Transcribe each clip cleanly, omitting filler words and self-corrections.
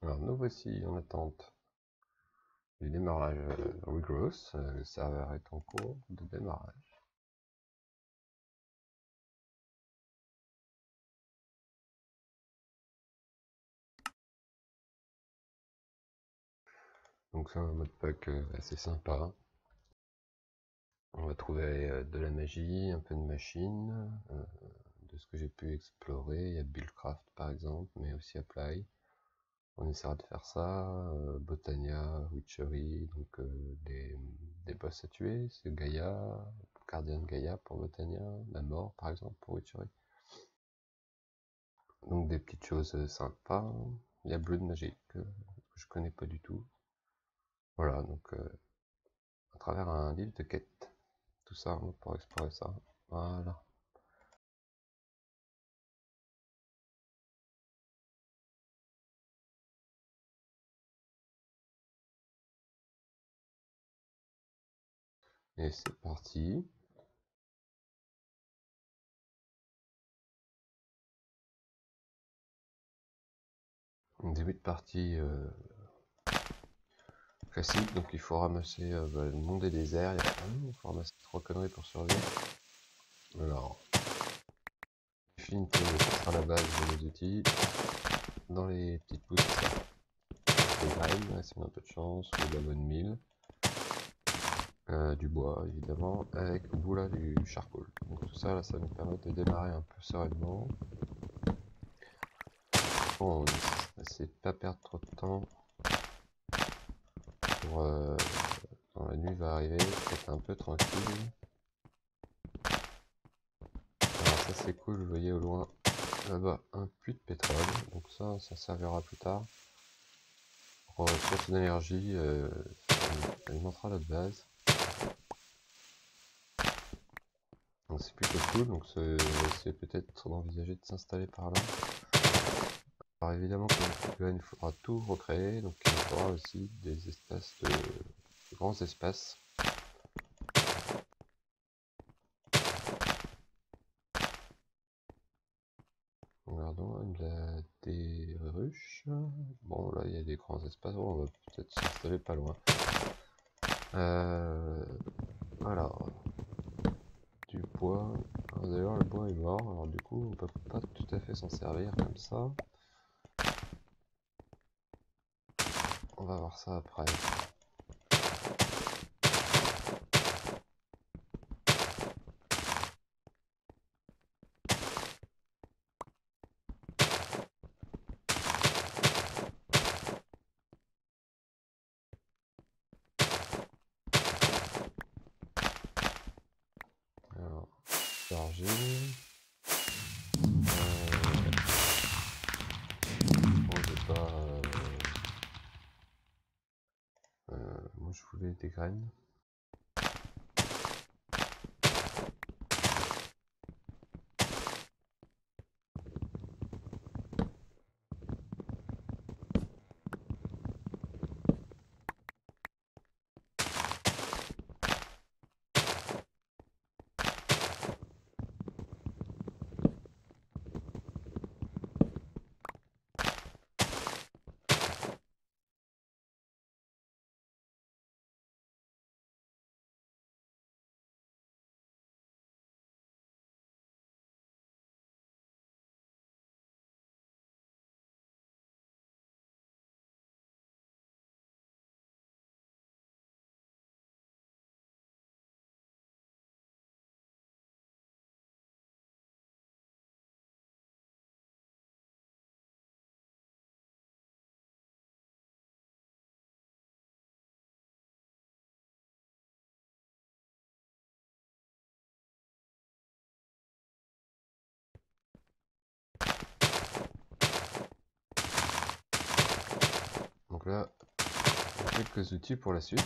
Alors nous voici en attente du démarrage regrowth. Le serveur est en cours de démarrage. Donc c'est un modpack assez sympa. On va trouver de la magie, un peu de machine, de ce que j'ai pu explorer. Il y a Buildcraft par exemple, mais aussi Apply. On essaiera de faire ça. Botania, Witchery, donc des boss à tuer. C'est Gaia, Guardian Gaia pour Botania, la mort par exemple pour Witchery. Donc des petites choses sympas. Il y a Blood Magic que je connais pas du tout. Voilà, donc à travers un livre de quête. Tout ça pour explorer ça. Voilà. Et c'est parti. Début de partie classique, donc il faut ramasser le monde des déserts. Il faut ramasser 3 conneries pour survivre. Alors, Flint, ce sera la base de nos outils. Dans les petites pousses, des graines, si on a un peu de chance, ou de la bonne mille. Du bois évidemment, avec au bout là du charcoal. Donc tout ça là, ça nous permet de démarrer un peu sereinement. Bon, on essaie de pas perdre trop de temps pour quand la nuit va arriver, être un peu tranquille. Alors ça c'est cool, vous voyez au loin là-bas un puits de pétrole, donc ça servira plus tard pour source d'énergie, ça alimentera notre base. Donc c'est plutôt cool, donc c'est peut-être d'envisager de s'installer par là. Alors évidemment, il faudra tout recréer, donc il faudra aussi des espaces de grands espaces. Regardons, il y a des ruches. Bon, là il y a des grands espaces. Bon, on va peut-être s'installer pas loin. Voilà. Du bois. D'ailleurs, le bois est mort, alors du coup, on peut pas tout à fait s'en servir comme ça. On va voir ça après. Alors, charger. Bon, j'ai pas. Moi, je voulais des graines. Donc là, quelques outils pour la suite.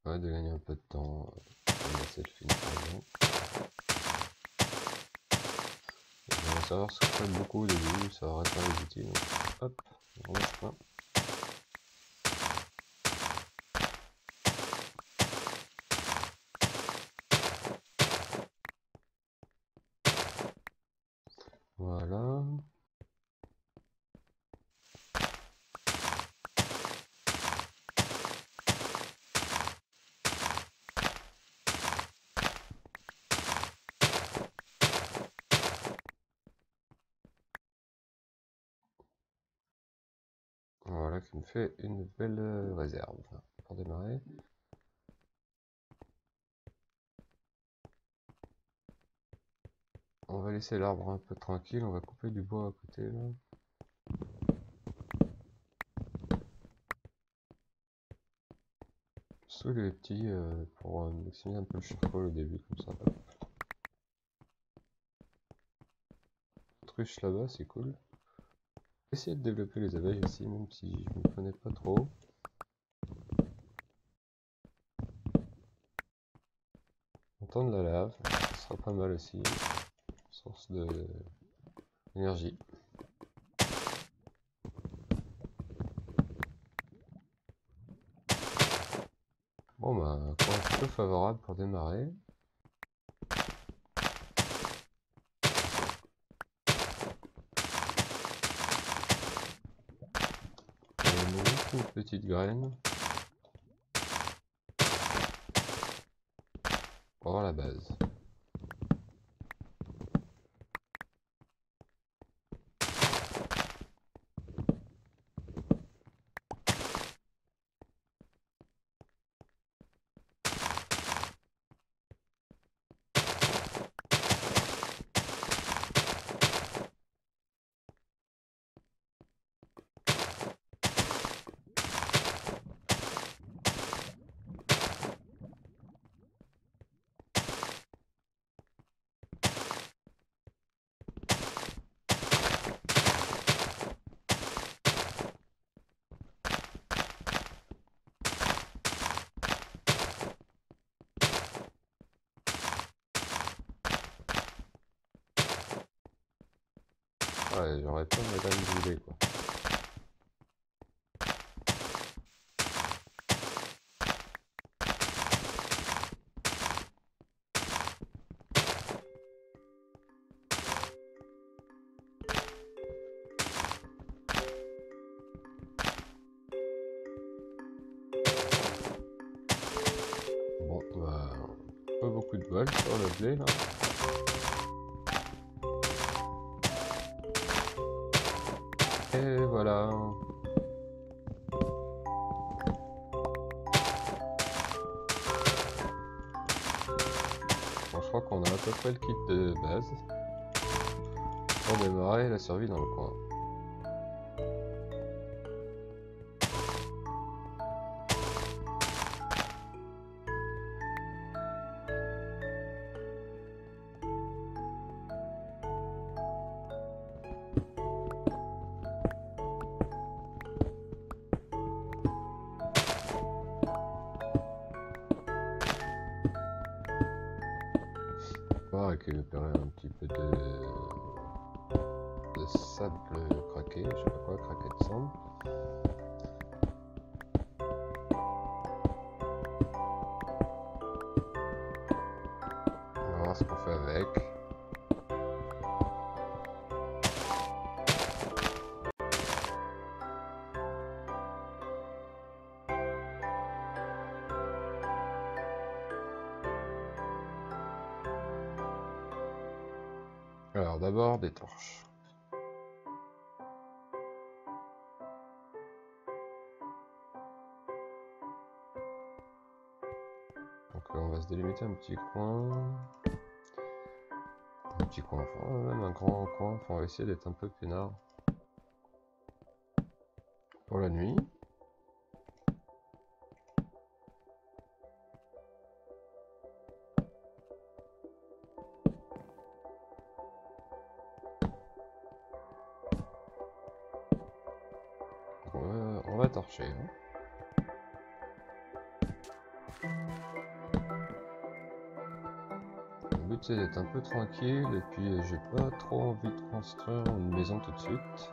Ouais, de gagner un peu de temps. Cette film par exemple. On va savoir ce que fait beaucoup au début, ça va réparer les outils. Donc, hop, on laisse pas. Voilà. qu'il me fait une belle réserve pour démarrer. On va laisser l'arbre un peu tranquille, on va couper du bois à côté là. Sous les petits pour maximiser un peu le charcoal au début comme ça. Autruche là-bas, c'est cool. Essayer de développer les abeilles aussi, même si je ne connais pas trop. Entendre la lave, ce sera pas mal aussi. Source d'énergie. Bon bah, un petit peu favorable pour démarrer. Une petite graine. Pour avoir la base. Ouais, j'aurais pas madame Boulet quoi. Bon, bah, pas beaucoup de balles sur le blé là. Et voilà. Bon, je crois qu'on a à peu près le kit de base pour démarrer la survie dans le coin. On va récupérer un petit peu de sable craqué, je sais pas quoi, craqué de sable. On va voir ce qu'on fait avec. Alors d'abord des torches. Donc on va se délimiter un petit coin. Un petit coin, enfin même un grand coin. Enfin, on va essayer d'être un peu peinard. Pour la nuit. On va torcher. Hein. Le but c'est d'être un peu tranquille et puis j'ai pas trop envie de construire une maison tout de suite.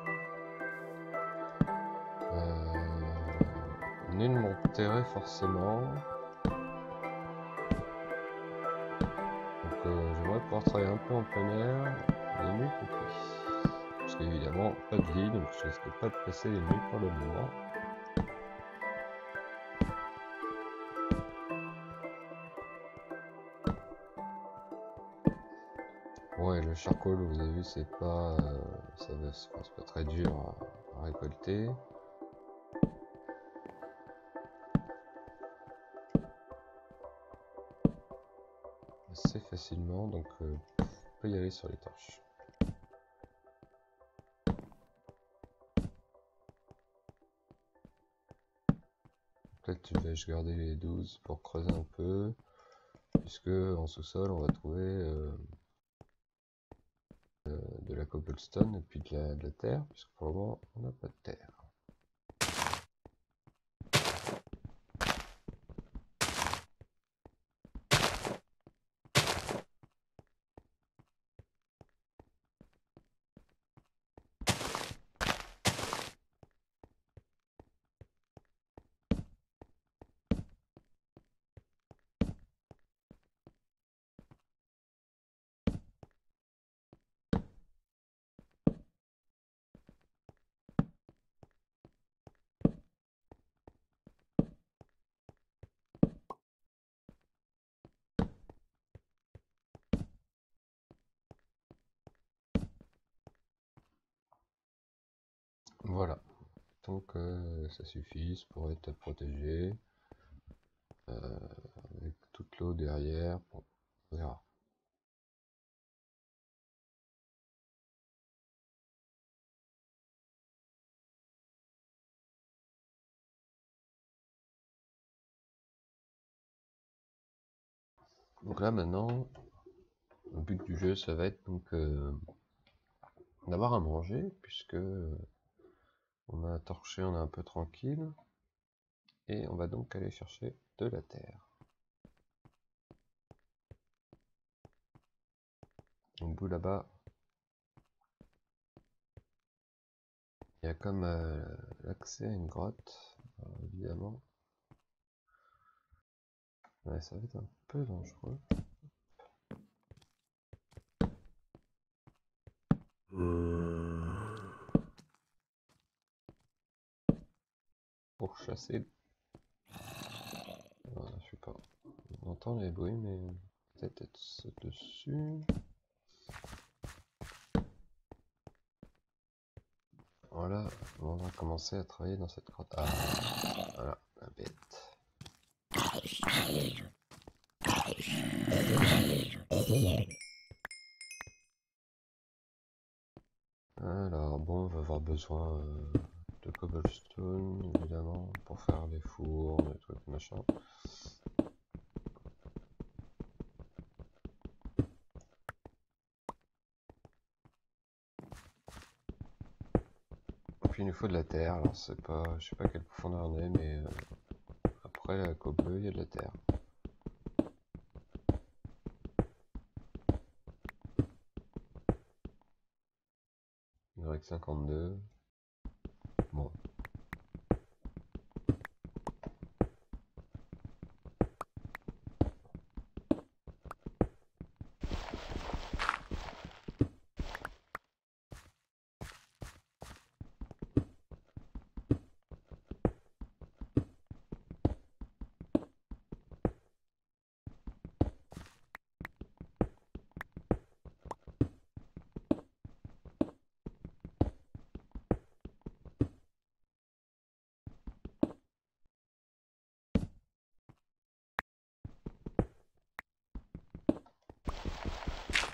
Ni de m'enterrer forcément. Donc j'aimerais pouvoir travailler un peu en plein air, les nuits compris. Parce qu'évidemment pas de lit, donc je risque pas de passer les nuits pour le moment. Ouais, le charcoal, vous avez vu, c'est pas, c'est pas très dur à récolter. assez facilement, donc on peut y aller sur les torches. Peut-être vais-je garder les 12 pour creuser un peu, puisque en sous-sol on va trouver de la cobblestone et puis de la terre, puisque pour le moment on n'a pas de terre. Voilà, donc ça suffit pour être protégé avec toute l'eau derrière. Bon, on verra. Donc là maintenant, le but du jeu ça va être donc d'avoir à manger, puisque on a torché, on est un peu tranquille, et on va donc aller chercher de la terre. Au bout là-bas, il y a comme l'accès à une grotte, évidemment. Ouais, ça va être un peu dangereux. Pour chasser. Voilà, je sais pas. On entend les bruits, mais peut-être être dessus. Voilà, on va commencer à travailler dans cette grotte. Ah, voilà, la bête. Alors, bon, on va avoir besoin de cobblestone, évidemment, pour faire les fours, les trucs, machin. Puis il nous faut de la terre, alors c'est pas, je sais pas quelle profondeur on est, mais après la côte bleue, il y a de la terre. Il y 52. Bon.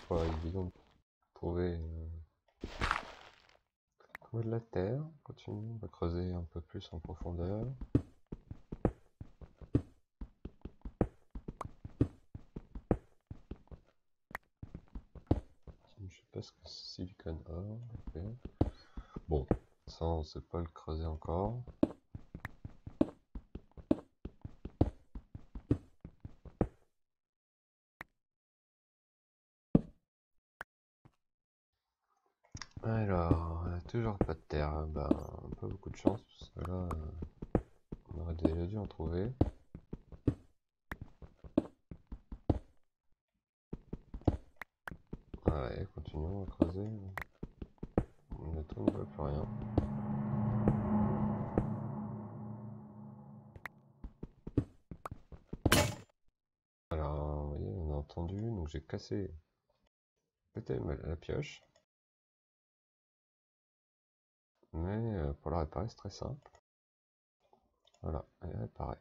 Pas évident de trouver de la terre. Continue, on va creuser un peu plus en profondeur. Je sais pas ce que c'est, silicone or. Okay. Bon, ça on sait pas le creuser encore. Alors, on a toujours pas de terre. Ben, pas beaucoup de chance, parce que là, on aurait déjà dû en trouver. Ouais, continuons à creuser. Le trou ne veut plus rien. Alors, vous voyez, on a entendu, donc j'ai cassé la pioche. Mais pour la réparer, c'est très simple. Voilà, elle est réparée.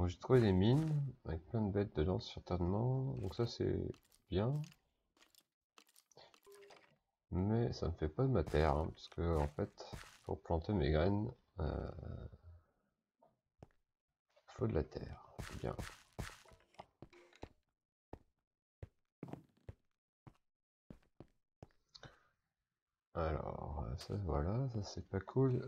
J'ai trouvé des mines avec plein de bêtes dedans certainement, donc ça c'est bien. Mais ça ne fait pas de ma terre, hein, parce que en fait, pour planter mes graines, faut de la terre. Bien. Alors, ça voilà, ça c'est pas cool.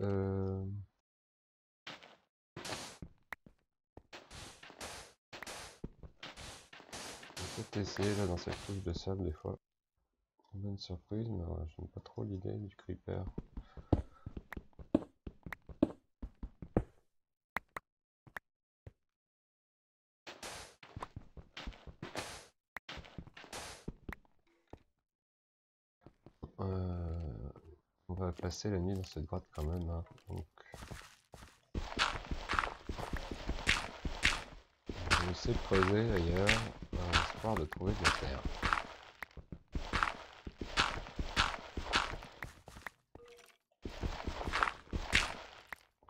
Peut-être essayer là dans cette couche de sable des fois. Bonne surprise, mais je n'aime pas trop l'idée du creeper. On va passer la nuit dans cette grotte quand même, hein. Donc, je vais essayer de creuser ailleurs, espoir de trouver de la terre.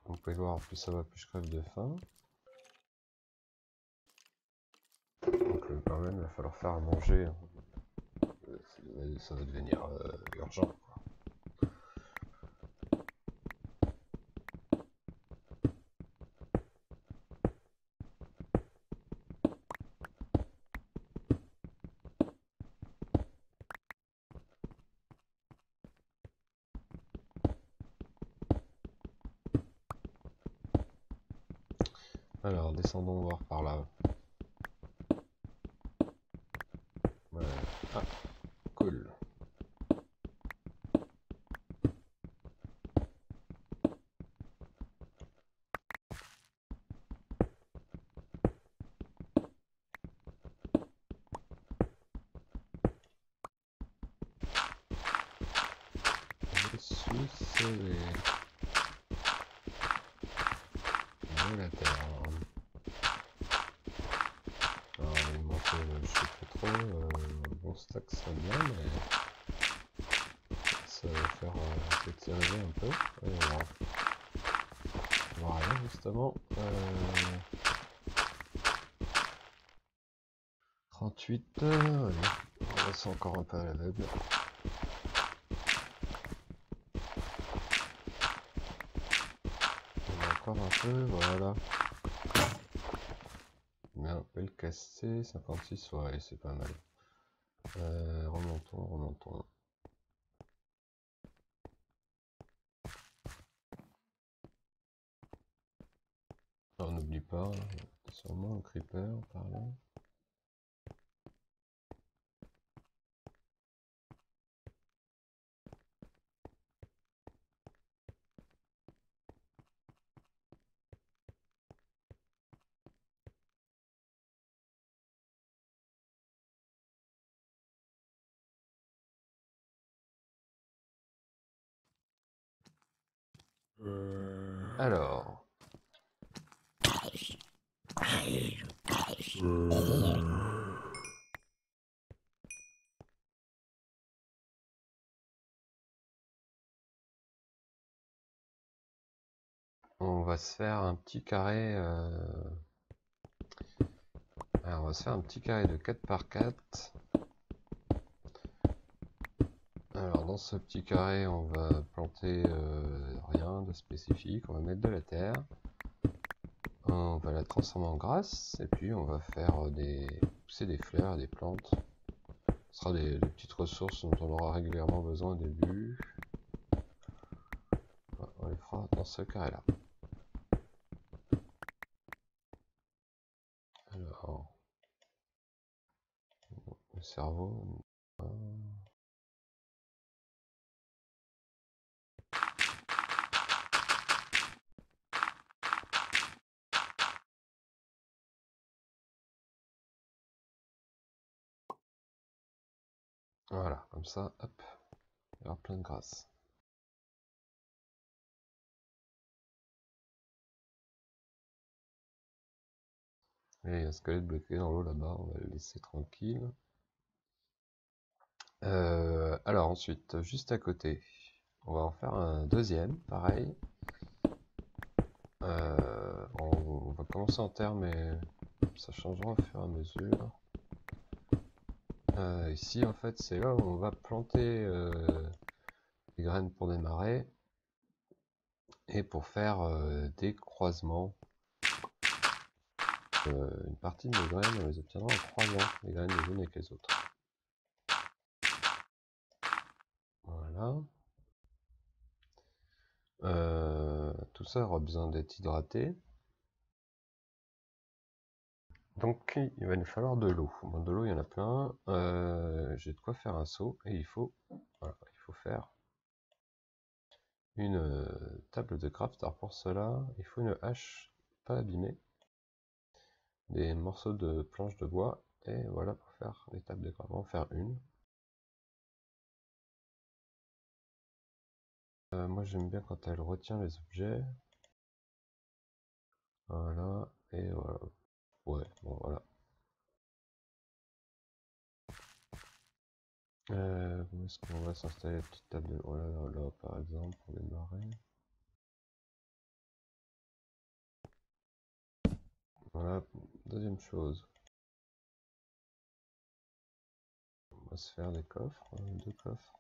Vous pouvez voir, plus ça va, plus je crève de faim. Donc quand même, il va falloir faire à manger. Ça va devenir urgent. Alors, descendons voir par là. Ouais. Ah, cool. Je suis sauvé de la terre. Alors, il manque, je sais pas trop, un bon stack serait bien, mais ça va faire s'étirer un peu. Alors, voilà, justement. 38, allez, on laisse encore un peu à l'aveugle. Encore un peu, voilà. Mais on peut le casser, 56, ouais, c'est pas mal. Remontons. On n'oublie pas, sûrement un creeper par là. Alors. On va se faire un petit carré. Alors on va se faire un petit carré de 4 par 4. Alors dans ce petit carré, on va planter rien de spécifique. On va mettre de la terre. On va la transformer en grasse. Et puis on va faire pousser des fleurs, des plantes. Ce sera des petites ressources dont on aura régulièrement besoin au début. On les fera dans ce carré là. Alors, le cerveau. Voilà, comme ça, hop, il y aura plein de grâce. Et il y a un squelette bloqué dans l'eau là-bas, on va le laisser tranquille. Alors ensuite, juste à côté, on va en faire un deuxième, pareil. On va commencer en terre, mais ça changera au fur et à mesure. Ici, en fait, c'est là où on va planter les graines pour démarrer et pour faire des croisements. Une partie de nos graines, on les obtiendra en croisant les graines les unes avec les autres. Voilà. Tout ça aura besoin d'être hydraté. Donc il va nous falloir de l'eau. Bon, de l'eau il y en a plein. J'ai de quoi faire un seau et il faut faire une table de craft. Alors pour cela, il faut une hache pas abîmée, des morceaux de planches de bois et voilà pour faire les tables de craft. On va en faire une. Moi j'aime bien quand elle retient les objets. Voilà et voilà. Ouais, bon voilà. Où est-ce qu'on va s'installer la petite table de... Voilà, là par exemple pour démarrer. Voilà, deuxième chose. On va se faire des coffres, deux coffres.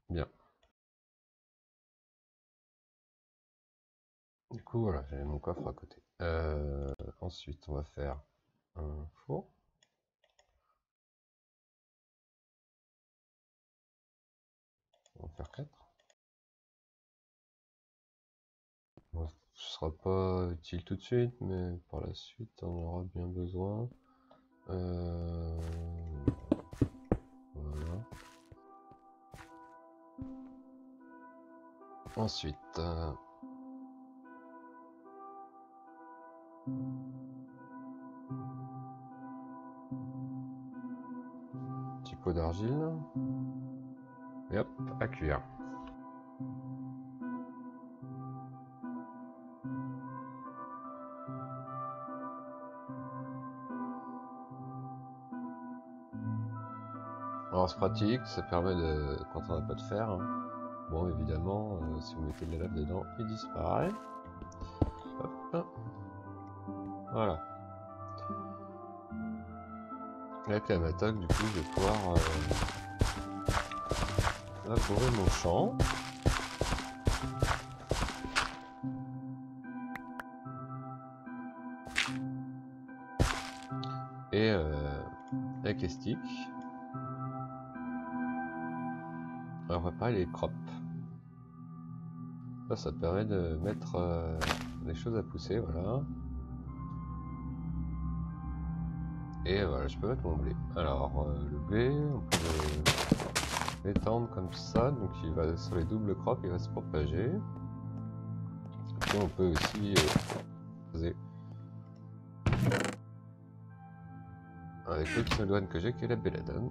Bien. Du coup, voilà, j'ai mon coffre à côté. Ensuite, on va faire un four. On va faire 4. Bon, ce sera pas utile tout de suite, mais par la suite, on aura bien besoin. Voilà. Ensuite, petit pot d'argile. Et hop, à cuire. Alors c'est pratique, ça permet de, quand on n'a pas de fer, hein. Bon évidemment, si vous mettez de la lave dedans, il disparaît. Hop. Voilà. Avec la matok, du coup, je vais pouvoir labourer mon champ. Et avec les sticks, on va préparer les crops. Ça permet de mettre les choses à pousser, voilà. Et voilà, je peux mettre mon blé. Alors, le blé, on peut l'étendre comme ça, donc il va sur les doubles crops, il va se propager. Et on peut aussi poser avec l'autre seule douane que j'ai, qui est la belladone.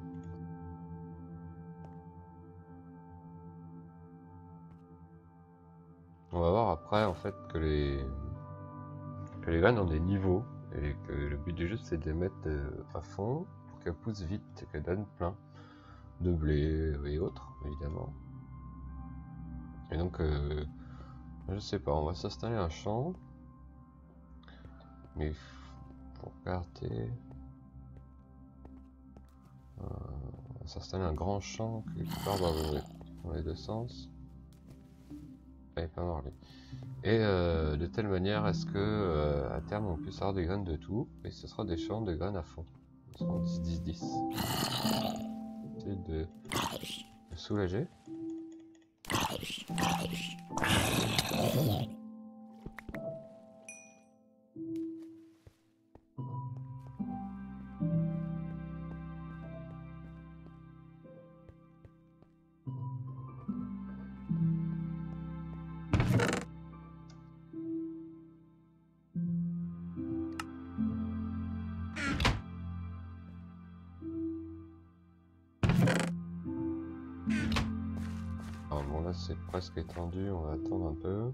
On va voir après en fait que les graines ont des niveaux et que le but du jeu c'est de les mettre à fond pour qu'elles poussent vite et qu'elles donnent plein de blé et autres évidemment. Et donc je sais pas, on va s'installer un champ, mais pour regarder, on va s'installer un grand champ quelque part dans les deux sens. Et pas mort lui. Et de telle manière à ce que à terme on puisse avoir des graines de tout, et ce sera des champs de graines à fond. Ce sera 10-10-10. Essayer de soulager. là c'est presque étendu, on va attendre un peu.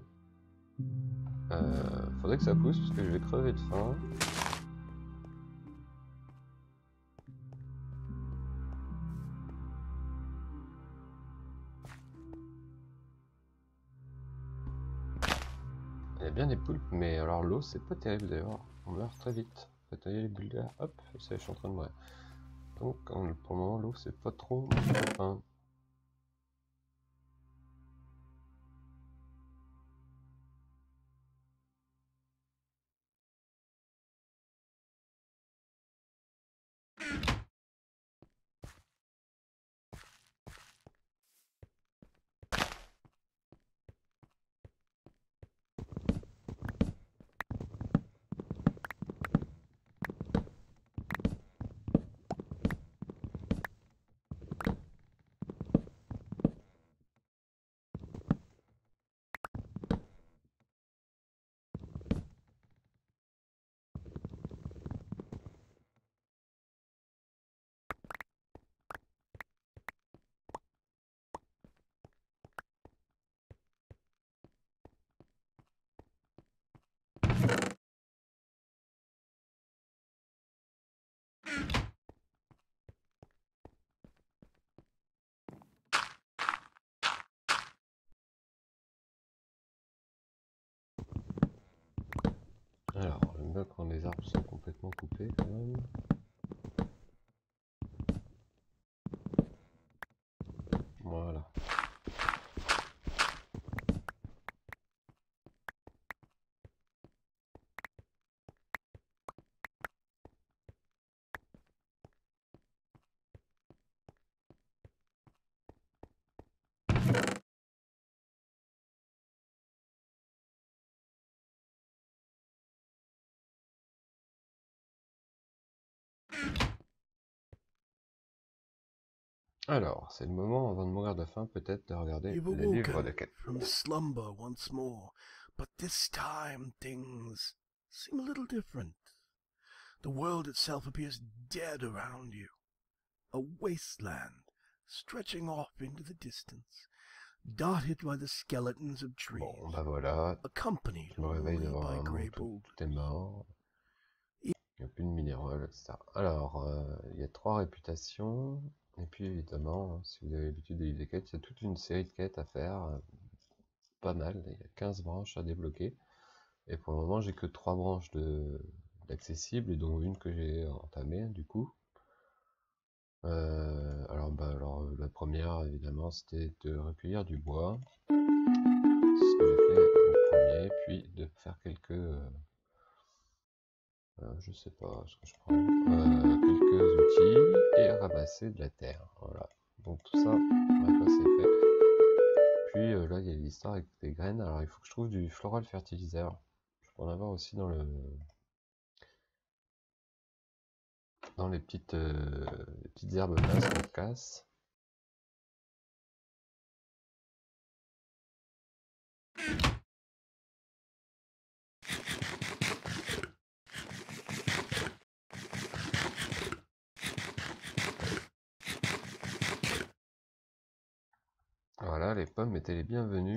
Faudrait que ça pousse parce que je vais crever de faim. Il y a bien des poulpes, mais alors l'eau c'est pas terrible d'ailleurs, on meurt très vite. Vous voyez les bulles d'air, hop, ça je suis en train de mourir. Donc pour le moment l'eau c'est pas trop mon copain. Alors, j'aime bien quand les arbres sont complètement coupés quand même. Voilà. Alors, c'est le moment avant de mourir de faim peut-être de regarder You've les livres de awoken quête. from slumber once more, but this time things seem a little different. The world itself appears dead around you, a wasteland stretching off into the distance, dotted by the skeletons of trees, Bon, bah voilà, accompanied je me réveille only devant by un grey monde, tout boulders. est mort. Il n'y a plus de minéraux, etc. Alors, il y a 3 réputations. Et puis évidemment, si vous avez l'habitude des livres de quêtes, il y a toute une série de quêtes à faire. Pas mal, il y a 15 branches à débloquer. Et pour le moment, j'ai que 3 branches d'accessibles, et dont une que j'ai entamée du coup. Alors, la première, évidemment, c'était de recueillir du bois. C'est ce que j'ai fait en premier, puis de faire quelques... je sais pas ce que je prends. Quelques outils et ramasser de la terre. Voilà. Donc tout ça, maintenant c'est fait. Puis là, il y a l'histoire avec des graines. Alors il faut que je trouve du floral fertilizer. Je peux en avoir aussi dans les petites herbes basses qu'on casse. Voilà, les pommes étaient les bienvenues.